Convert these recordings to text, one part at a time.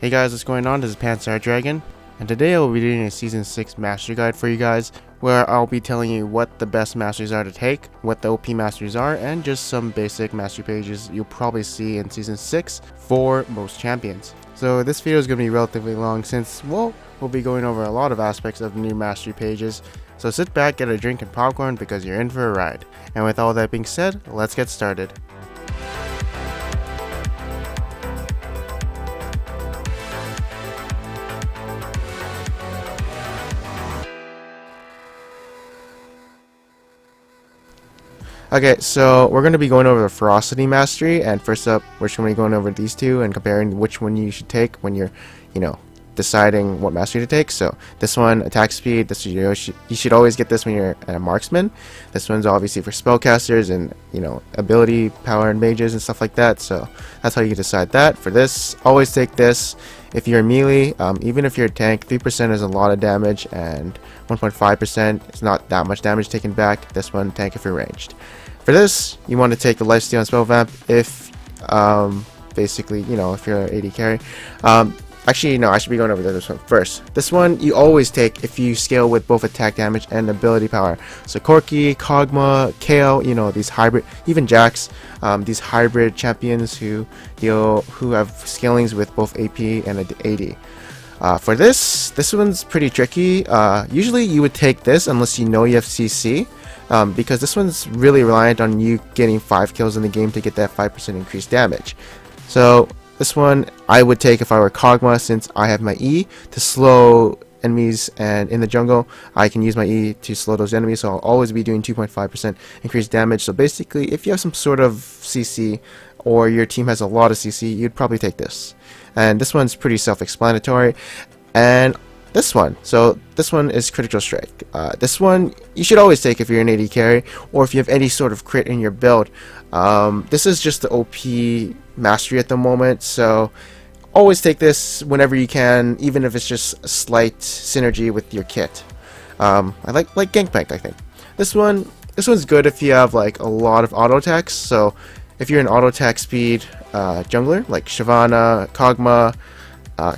Hey guys, what's going on? This is Panzer Dragon, and today I will be doing a Season 6 Mastery Guide for you guys, where I'll be telling you what the best masteries are to take, what the OP masteries are, and just some basic mastery pages you'll probably see in Season 6 for most champions. So this video is going to be relatively long since, well, we'll be going over a lot of aspects of the new mastery pages, so sit back, get a drink and popcorn because you're in for a ride. And with all that being said, let's get started. Okay, so we're going to be going over the Ferocity Mastery, and first up, we're just going to be going over these two and comparing which one you should take when you're, deciding what mastery to take. So this one, attack speed, you should always get this when you're a marksman. This one's obviously for spellcasters and, ability, power, and mages and stuff like that. So that's how you decide that. For this, always take this. If you're melee, even if you're a tank, 3% is a lot of damage, and 1.5% is not that much damage taken back. This one, tank if you're ranged. For this, you want to take the lifesteal and spell vamp if, basically, if you're an AD carry. Actually, no, I should be going over this one first. This one, you always take if you scale with both attack damage and ability power. So Corki, Kog'Maw, Kayle, these hybrid, even Jax, these hybrid champions who have scalings with both AP and AD. For this one's pretty tricky. Usually you would take this unless you know you have CC. Because this one's really reliant on you getting 5 kills in the game to get that 5% increased damage. So this one I would take if I were Kog'Maw, since I have my E to slow enemies, and in the jungle I can use my E to slow those enemies, so I'll always be doing 2.5% increased damage. So basically, if you have some sort of CC or your team has a lot of CC, you'd probably take this. And this one's pretty self-explanatory. And this one is Critical Strike. This one you should always take if you're an AD carry or if you have any sort of crit in your build. This is just the OP mastery at the moment, so always take this whenever you can, even if it's just a slight synergy with your kit. I like Gangplank, I think. This one's good if you have like a lot of auto attacks. So if you're an auto attack speed jungler like Shyvana, Kog'Maw,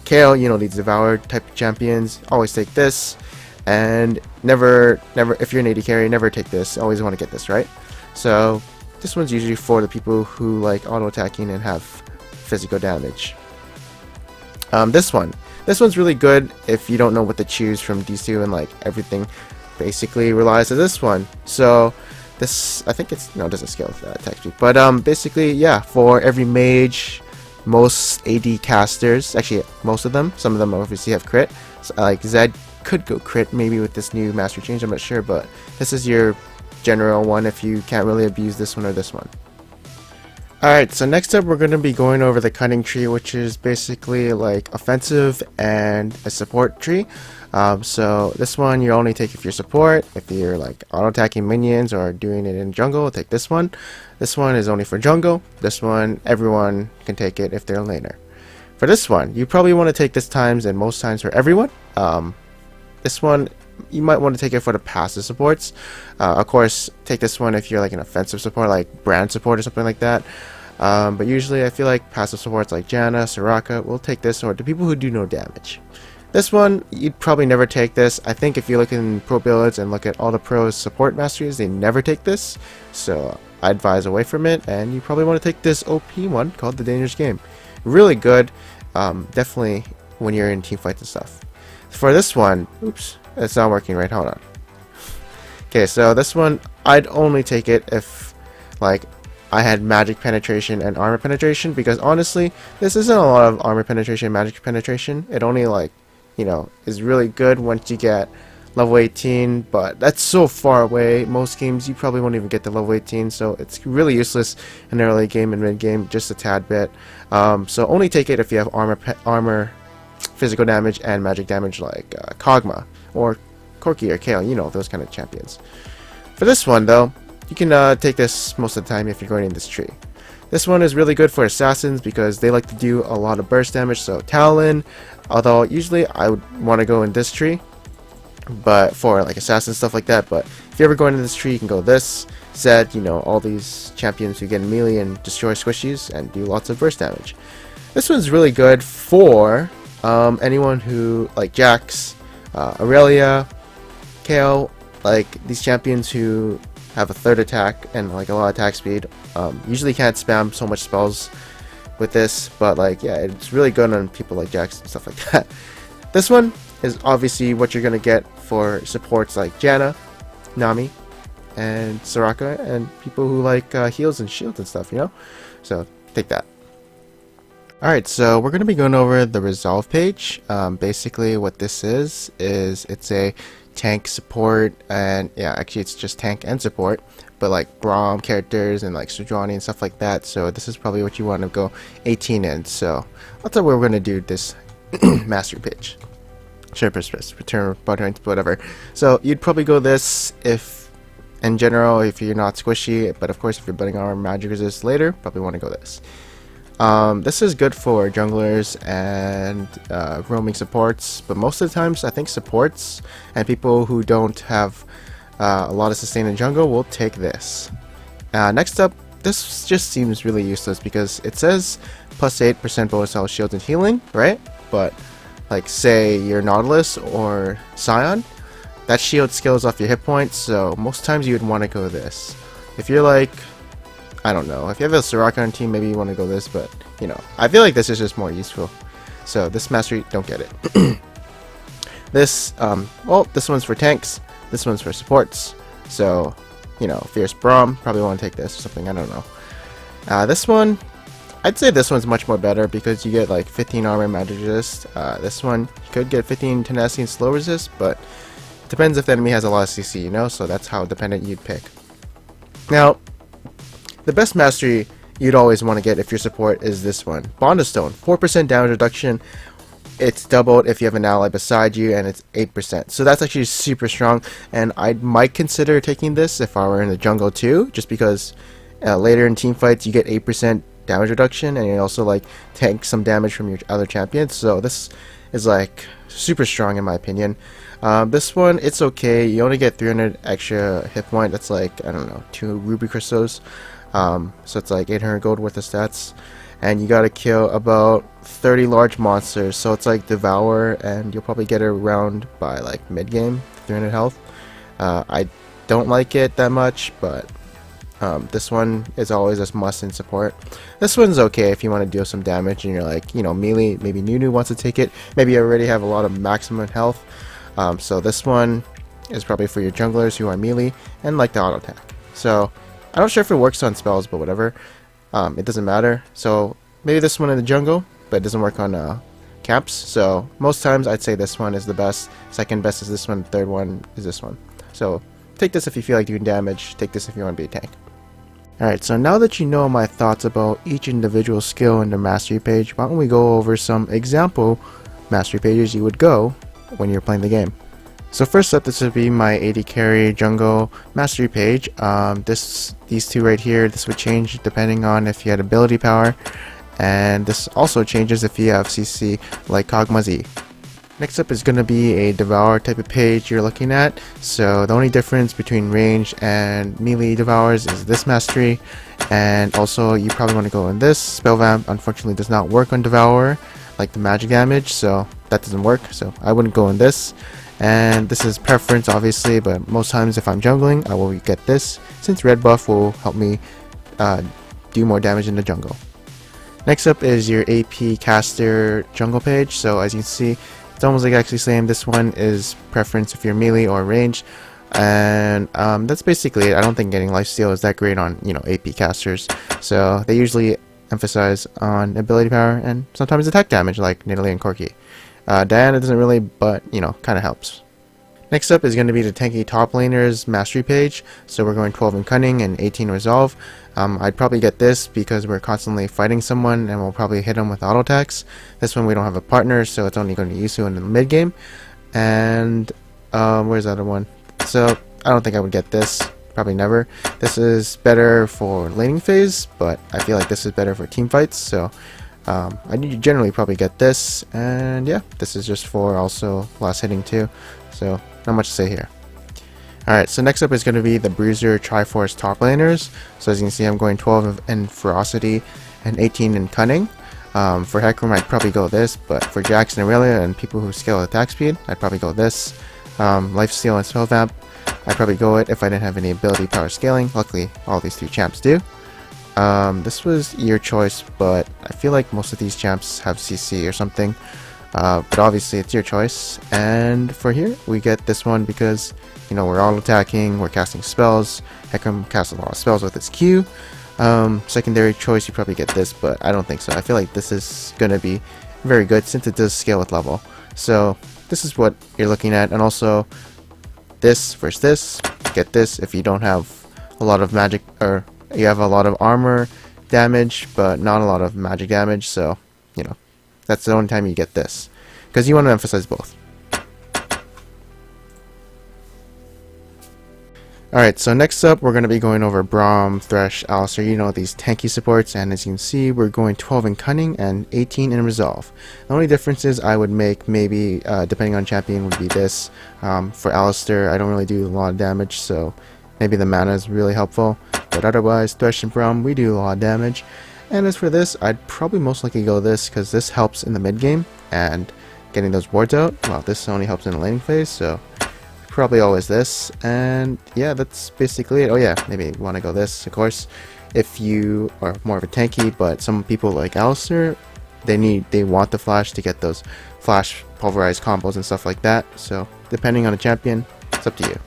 Kayle, these Devourer type of champions, always take this. And never, if you're an AD carry, never take this. Always want to get this, right? So this one's usually for the people who like auto attacking and have physical damage. This one's really good if you don't know what to choose from these two, and like everything basically relies on this one. So this, I think it doesn't scale with attack speed, but basically, yeah, for every mage, most AD casters, actually most of them, some of them obviously have crit. So, like Zed could go crit maybe with this new mastery change, I'm not sure, but this is your general one if you can't really abuse this one or this one. Alright, so next up we're going to be going over the Cunning Tree, which is basically like offensive and a support tree. So this one you only take if you're support. If you're like auto-attacking minions or doing it in jungle, take this one. This one is only for jungle. This one, everyone can take it if they're a laner. For this one, you probably want to take this times and most times for everyone. This one, you might want to take it for the passive supports. Of course, take this one if you're like an offensive support, like brand support or something like that. But usually I feel like passive supports like Janna, Soraka will take this, or the people who do no damage. This one, you'd probably never take this. I think if you look in pro builds and look at all the pros support masteries, they never take this. So I advise away from it, and you probably want to take this OP one called the Dangerous Game. Really good, definitely when you're in team fights and stuff. For this one, oops, it's not working right, hold on. Okay, so this one, I'd only take it if, like, I had magic penetration and armor penetration, because honestly, this isn't a lot of armor penetration and magic penetration. It only, like, is really good once you get level 18, but that's so far away. Most games, you probably won't even get to level 18, so it's really useless in the early game and mid game, just a tad bit. So only take it if you have armor, physical damage, and magic damage like Kog'Maw or Corki or Kayle, those kind of champions. For this one though, you can take this most of the time if you're going in this tree. This one is really good for assassins because they like to do a lot of burst damage, so Talon, although usually I would want to go in this tree, but for like assassin stuff like that. But if you're ever going in this tree, you can go this, Zed, all these champions who get melee and destroy squishies and do lots of burst damage. This one's really good for anyone who, like Jax, Aurelia, Kale, like these champions who have a third attack and like a lot of attack speed. Usually can't spam so much spells with this, but like yeah, it's really good on people like Jax and stuff like that. This one is obviously what you're gonna get for supports like Janna, Nami, and Soraka, and people who like heals and shields and stuff, you know? So take that. Alright, so we're going to be going over the resolve page. Basically what this is it's a tank support, and yeah, actually it's just tank and support, but like Brom characters and like Sejuani and stuff like that. So this is probably what you want to go 18 in. So that's how we're going to do this mastery page. Sure, return button, whatever. So you'd probably go this if, in general, if you're not squishy, but of course if you're building our magic resist later, probably want to go this. This is good for junglers and roaming supports, but most of the times I think supports and people who don't have a lot of sustain in jungle will take this. Next up, this just seems really useless because it says plus 8% bonus health, shield, and healing, right? But like say you're Nautilus or Scion, that shield scales off your hit points, so most times you would want to go this. If you're like, I don't know, if you have a Soraka on team, maybe you want to go this, but you know, I feel like this is just more useful. So this mastery, don't get it. This, well, this one's for tanks, this one's for supports. So, you know, Fierce Brom, probably want to take this or something, I don't know. This one, I'd say this one's much more better because you get like 15 armor and magic resist. This one, you could get 15 tenacity and slow resist, but it depends if the enemy has a lot of CC, you know, so that's how dependent you'd pick. Now, the best mastery you'd always want to get if your support is this one. Bond of Stone, 4% damage reduction. It's doubled if you have an ally beside you, and it's 8%. So that's actually super strong, and I might consider taking this if I were in the jungle too, just because later in team fights you get 8% damage reduction, and you also like tank some damage from your other champions. So this is like super strong in my opinion. This one, it's okay. You only get 300 extra hit point. That's like, I don't know, 2 ruby crystals. So it's like 800 gold worth of stats, and you gotta kill about 30 large monsters, so it's like Devourer, and you'll probably get it around by like mid game, 300 health. I don't like it that much, but this one is always a must in support. This one's okay if you want to deal some damage and you're like, you know, melee, maybe Nunu wants to take it, maybe you already have a lot of maximum health. So this one is probably for your junglers who are melee and like the auto attack. So I'm not sure if it works on spells, but whatever. It doesn't matter. So maybe this one in the jungle, but it doesn't work on camps. So most times I'd say this one is the best. Second best is this one. Third one is this one. So take this if you feel like doing damage. Take this if you want to be a tank. Alright, so now that you know my thoughts about each individual skill in the mastery page, why don't we go over some example mastery pages you would go when you're playing the game. So first up, this would be my AD carry jungle mastery page. These two right here, this would change depending on if you had ability power, and this also changes if you have CC like Kog'Maw Z. Next up is going to be a Devourer type of page you're looking at. So the only difference between range and melee Devourers is this mastery, and also you probably want to go in this. Spell Vamp unfortunately does not work on Devourer, like the magic damage, so that doesn't work, so I wouldn't go in this. And this is preference obviously, but most times if I'm jungling I will get this, since red buff will help me do more damage in the jungle. Next up is your AP caster jungle page. So as you can see, it's almost like actually saying this one is preference if you're melee or range, and that's basically it. I don't think getting lifesteal is that great on, you know, AP casters, so they usually emphasize on ability power and sometimes attack damage like Nidalee and Corki. Diana doesn't really, but you know, kind of helps. Next up is going to be the tanky top laners mastery page. So we're going 12 in cunning and 18 resolve. I'd probably get this because we're constantly fighting someone and we'll probably hit them with auto attacks. This one we don't have a partner, so it's only going to use you in the mid game. And where's the other one? So I don't think I would get this, probably never. This is better for laning phase, but I feel like this is better for team fights, so I generally probably get this. And yeah, this is just for also last hitting too, so not much to say here. Alright, so next up is going to be the Bruiser Triforce top laners. So as you can see, I'm going 12 in Ferocity and 18 in Cunning. For Hecarim, I'd probably go this, but for Jax and Aurelia and people who scale attack speed, I'd probably go this. Lifesteal and Spell Vamp, I'd probably go it if I didn't have any ability power scaling. Luckily, all these 3 champs do. This was your choice, but I feel like most of these champs have CC or something. But obviously, it's your choice. And for here, we get this one because, you know, we're all attacking, we're casting spells. Hecarim casts a lot of spells with his Q. Secondary choice, you probably get this, but I don't think so. I feel like this is going to be very good since it does scale with level. So this is what you're looking at. And also this versus this, get this if you don't have a lot of magic, or you have a lot of armor damage but not a lot of magic damage. So, you know, that's the only time you get this, because you want to emphasize both. Alright, so next up we're going to be going over Brom, Thresh, Alistar, you know, these tanky supports, and as you can see we're going 12 in Cunning and 18 in Resolve. The only differences I would make, maybe depending on champion, would be this. For Alistar, I don't really do a lot of damage, so maybe the mana is really helpful, but otherwise Thresh and Brom, we do a lot of damage. And as for this, I'd probably most likely go this, because this helps in the mid game and getting those wards out. Well, this only helps in the laning phase, so probably always this. And yeah, that's basically it. Oh yeah, maybe you want to go this, of course, if you are more of a tanky, but some people like Alistar, they want the flash to get those flash pulverized combos and stuff like that. So depending on the champion, it's up to you.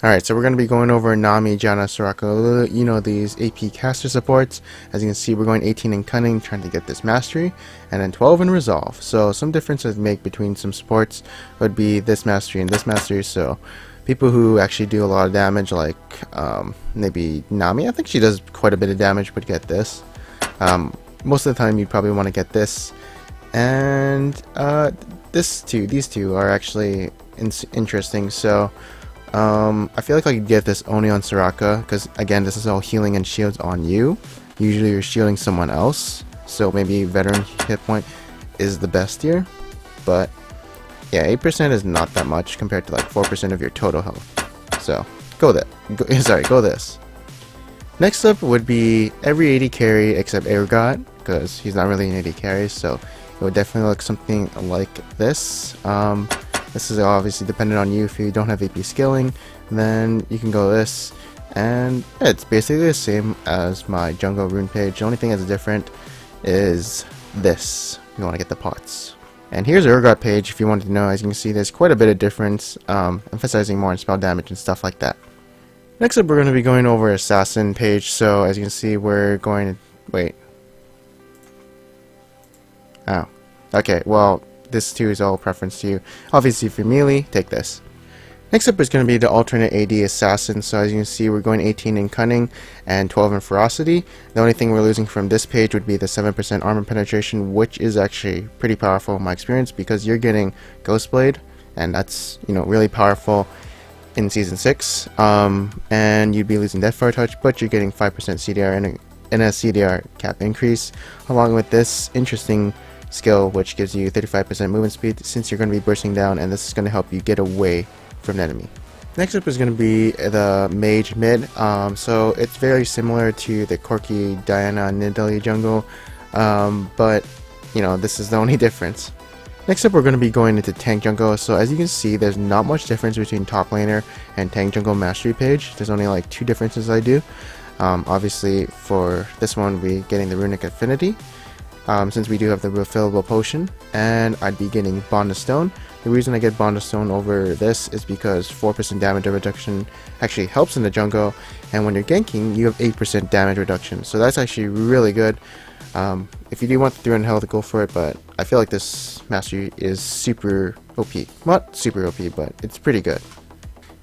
Alright, so we're going to be going over Nami, Janna, Soraka, you know, these AP caster supports. As you can see, we're going 18 in Cunning, trying to get this Mastery, and then 12 in Resolve. So some differences make between some supports would be this Mastery and this Mastery. So people who actually do a lot of damage, like maybe Nami, I think she does quite a bit of damage, but get this. Most of the time you probably want to get this. And these two are actually interesting. So I feel like I could get this only on Soraka, because again, this is all healing and shields on you. Usually you're shielding someone else, so maybe veteran hit point is the best here. But yeah, 8% is not that much compared to like 4% of your total health. So go this. Next up would be every 80 carry except Ergot, because he's not really an 80 carry, so it would definitely look something like this. This is obviously dependent on you. If you don't have AP scaling, then you can go this. And yeah, it's basically the same as my jungle rune page. The only thing that's different is this. You want to get the pots. And here's the Urgot page if you wanted to know. As you can see, there's quite a bit of difference, emphasizing more on spell damage and stuff like that. Next up, we're going to be going over Assassin page. So as you can see, we're going to... Wait. Oh. Okay, well... This too is all preference to you. Obviously, if you're melee, take this. Next up is going to be the alternate AD Assassin. So as you can see, we're going 18 in Cunning and 12 in Ferocity. The only thing we're losing from this page would be the 7% armor penetration, which is actually pretty powerful in my experience, because you're getting Ghostblade, and that's, you know, really powerful in Season 6. And you'd be losing Deathfire Touch, but you're getting 5% CDR and a CDR cap increase, along with this interesting skill which gives you 35% movement speed, since you're going to be bursting down, and this is going to help you get away from an enemy. Next up is going to be the Mage Mid. So it's very similar to the Corki, Diana, Nidalee jungle, but you know, this is the only difference. Next up, we're going to be going into tank jungle. So as you can see, there's not much difference between top laner and tank jungle mastery page. There's only like 2 differences I do. Obviously for this one, we're getting the runic affinity, since we do have the refillable potion, and I'd be getting Bond of Stone. The reason I get Bond of Stone over this is because 4% damage reduction actually helps in the jungle, and when you're ganking, you have 8% damage reduction, so that's actually really good. If you do want the 300 health, go for it, but I feel like this mastery is super OP. Not super OP, but it's pretty good.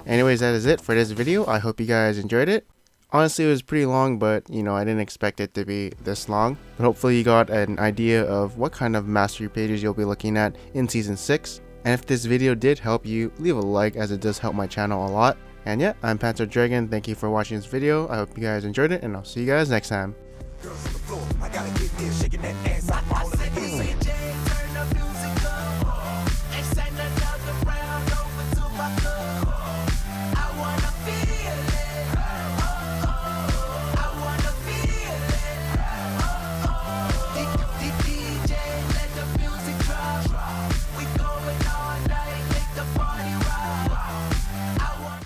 Anyways, that is it for this video. I hope you guys enjoyed it. Honestly, it was pretty long, but you know, I didn't expect it to be this long. But hopefully you got an idea of what kind of mastery pages you'll be looking at in Season 6. And if this video did help you, leave a like, as it does help my channel a lot. And yeah, I'm Panther Dragon. Thank you for watching this video. I hope you guys enjoyed it, and I'll see you guys next time.